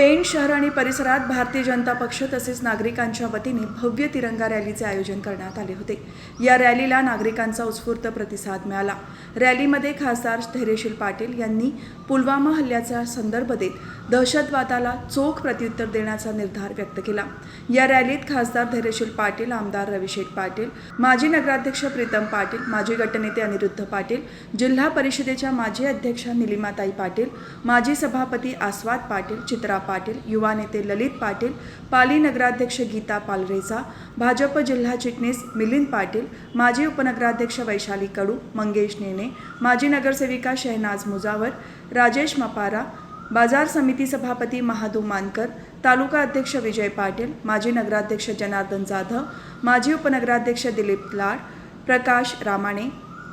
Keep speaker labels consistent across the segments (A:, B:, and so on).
A: पेण शहर आणि परिसरात भारतीय जनता पक्ष तसेच नागरिकांच्या वतीने भव्य तिरंगा रॅलीचे आयोजन करण्यात आले होते। या रॅलीला नागरिकांचा उत्स्फूर्त प्रतिसाद मिळाला। रॅलीमध्ये खासदार धैर्यशील पाटील यांनी पुलवामा हल्ल्याचा संदर्भ देत दहशतवादाला चोख प्रत्युत्तर देण्याचा निर्धार व्यक्त केला। या रॅलीत खासदार धैर्यशील पाटील, आमदार रविशेठ पाटील, माजी नगराध्यक्ष प्रीतम पाटील, माजी गटनेते अनिरुद्ध पाटील, जिल्हा परिषदेच्या माजी अध्यक्षा निलिमाताई पाटील, माजी सभापती आस्वाद पाटील, चित्रा पाटील, युवा नेते ललित पाटील, पाली नगराध्यक्ष गीता पालरेचा, भाजप जिल्हा चिटणीस मिलिंद पाटील, माजी उपनगराध्यक्ष वैशाली कडू, मंगेश नेने, माजी नगरसेविका शहनाज मुजावर, राजेश मपारा, बाजार समिती सभापती महादू मानकर, तालुका अध्यक्ष विजय पाटील, माजी नगराध्यक्ष जनार्दन जाधव, माजी उपनगराध्यक्ष दिलीप लाड, प्रकाश रामाणे,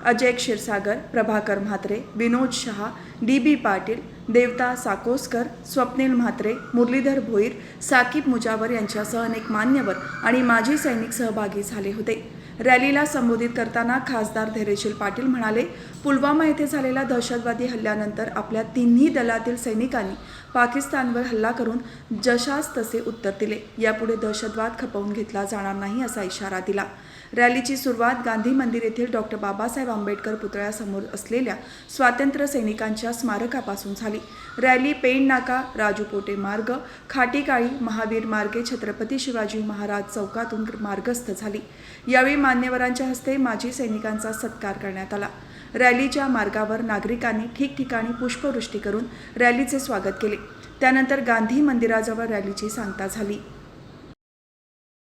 A: अजय क्षीरसागर, प्रभाकर म्हात्रे, विनोद शहा, डी.बी. पाटील, देवता साकोसकर, स्वप्नील म्हात्रे, मुरलीधर भोईर, साकीब मुजावर यांच्यासह अनेक मान्यवर आणि माजी सैनिक सहभागी झाले होते। रॅलीला संबोधित करताना खासदार धैर्यशील पाटील म्हणाले, पुलवामा येथे झालेल्या दहशतवादी हल्ल्यानंतर आपल्या तिन्ही दलातील सैनिकांनी पाकिस्तानवर हल्ला करून जशास तसे उत्तर दिले। यापुढे दहशतवाद खपवून घेतला जाणार नाही असा इशारा दिला। रॅलीची सुरुवात गांधी मंदिर येथील डॉक्टर बाबासाहेब आंबेडकर पुतळ्यासमोर असलेल्या स्वातंत्र्य सैनिकांच्या स्मारकापासून झाली। रॅली पेण नाका, राजू पोटे मार्ग, खाटीकाळी, महावीर मार्गे छत्रपती शिवाजी महाराज चौकातून मार्गस्थ झाली। यावेळी मान्यवरांच्या हस्ते माजी सैनिकांचा सत्कार करण्यात आला। रॅलीच्या मार्गावर नागरिकांनी ठिकठिकाणी पुष्पवृष्टी करून रॅलीचे स्वागत केले। त्यानंतर गांधी मंदिराजवळ रॅलीची सांगता झाली।